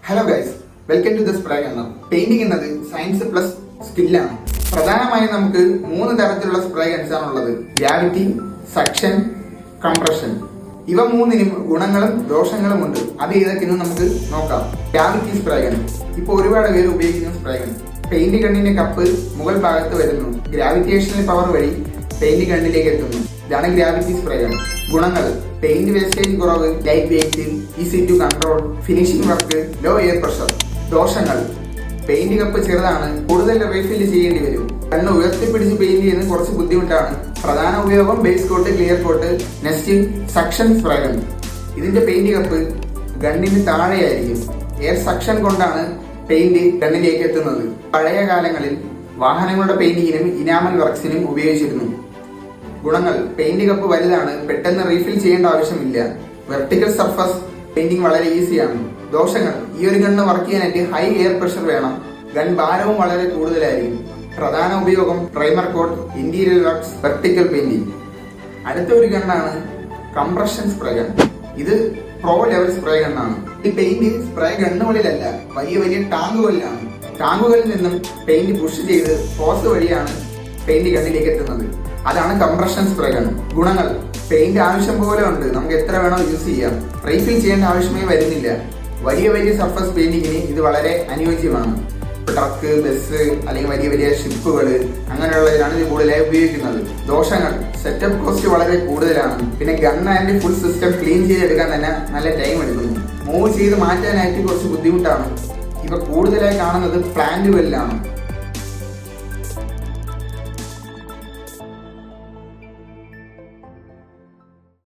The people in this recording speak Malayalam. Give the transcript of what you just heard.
Hello guys, welcome to the spray gunner. Painting എന്നത് സയൻസ് പ്ലസ് സ്കില്ലാണ്. പ്രധാനമായും നമുക്ക് 3 തരത്തിലുള്ള സ്പ്രേ ഗൺസ് ആണുള്ളത്: ഗ്രാവിറ്റി, സക്ഷൻ, കംപ്രഷൻ. ഇവ മൂന്നിനും ഗുണങ്ങളും ദോഷങ്ങളും ഉണ്ട്. അത് ഏതൊക്കെയെന്ന് നമുക്ക് നോക്കാം. ഗ്രാവിറ്റി സ്പ്രേ ഗൺ ഇപ്പോൾ ഒരുപാട് പേര് ഉപയോഗിക്കുന്ന സ്പ്രേ ഗൺ. പെയിന്റ് ഗണ്ണിന്റെ കപ്പ് മുകൾ ഭാഗത്ത് വരുന്നു. ഗ്രാവിറ്റേഷണൽ പവർ വഴി പെയിന്റ് ഗണ്ണിലേക്ക് എത്തുന്നു. ഇതാണ് ഗ്രാവിറ്റി സ്പ്രേ ഗൺ. ഗുണങ്ങൾ: പെയിന്റ് വേസ്റ്റേജ് കുറവ്, light weight, easy to control, finishing work, low air pressure. ദോഷങ്ങൾ: പെയിന്റ് കപ്പ് ചെറുതാണ്, കൂടുതൽ റീഫിൽ ചെയ്യേണ്ടി വരും. കണ്ണ് ഉയർത്തിപ്പിടിച്ച് പെയിന്റ് ചെയ്യുന്നത് കുറച്ച് ബുദ്ധിമുട്ടാണ്. പ്രധാന ഉപയോഗം base coat, clear coat. Next, suction spray gun. ഇതിന്റെ പെയിന്റ് കപ്പ് ഗണ്ണിന് താഴെയായിരിക്കും. എയർ സക്ഷൻ കൊണ്ടാണ് പെയിന്റ് ഗണ്ണിലേക്ക് എത്തുന്നത്. പഴയ കാലങ്ങളിൽ വാഹനങ്ങളുടെ പെയിന്റിങ്ങിനും ഇനാമൽ വർക്സിനും ഉപയോഗിച്ചിരുന്നു. ഗുണങ്ങൾ: പെയിന്റ് കപ്പ് വലുതാണ്, പെട്ടെന്ന് റീഫിൽ ചെയ്യേണ്ട ആവശ്യമില്ല. വെർട്ടിക്കൽ സർഫസ് പെയിന്റിംഗ് വളരെ ഈസിയാണ്. ദോഷങ്ങൾ: ഈ ഒരു ഗണ്ണ് വർക്ക് ചെയ്യാനായിട്ട് ഹൈ എയർ പ്രഷർ വേണം. ഗൺ ഭാരവും വളരെ കൂടുതലായിരിക്കും. പ്രധാന ഉപയോഗം primer coat, interior works, vertical painting. അടുത്ത ഒരു ഗണ്ണാണ് കംപ്രഷൻ സ്പ്രേ ഗൺ. ഇത് പ്രോ ലെവൽ സ്പ്രേ ഗണ്ണാണ്. ഈ പെയിന്റ് സ്പ്രേ ഗണ്ണുകളിലല്ല, വലിയ വലിയ ടാങ്കുകളിലാണ്. ടാങ്കുകളിൽ നിന്നും പെയിന്റ് പുഷ് ചെയ്ത് ഹോസ് വഴിയാണ് പെയിന്റ് ഗണ്ണിലേക്ക് എത്തുന്നത്. അതാണ് കംപ്രഷൻ സ്പ്രേ ഗൺ. ഗുണങ്ങൾ: പെയിന്റ് ആവശ്യം പോലെ ഉണ്ട്, നമുക്ക് എത്ര വേണോ യൂസ് ചെയ്യാം. റീഫിൽ ചെയ്യേണ്ട ആവശ്യമേ വരുന്നില്ല. വലിയ വലിയ സർഫസ് പെയിന്റിങ്ങിന് ഇത് വളരെ അനുയോജ്യമാണ്. ട്രക്ക്, ബസ് അല്ലെങ്കിൽ വലിയ വലിയ ഷിപ്പുകൾ അങ്ങനെയുള്ളതിലാണ് ഇത് കൂടുതലായി ഉപയോഗിക്കുന്നത്. ദോഷങ്ങൾ: സെറ്റപ്പ് കോസ്റ്റ് വളരെ കൂടുതലാണ്. പിന്നെ gun and full system clean ചെയ്തെടുക്കാൻ തന്നെ നല്ല ടൈം എടുക്കുന്നു. മൂവ് ചെയ്ത് മാറ്റാനായിട്ട് കുറച്ച് ബുദ്ധിമുട്ടാണ്. ഇവ കൂടുതലായി കാണുന്നത് പ്ലാന്റുകളിലാണ്.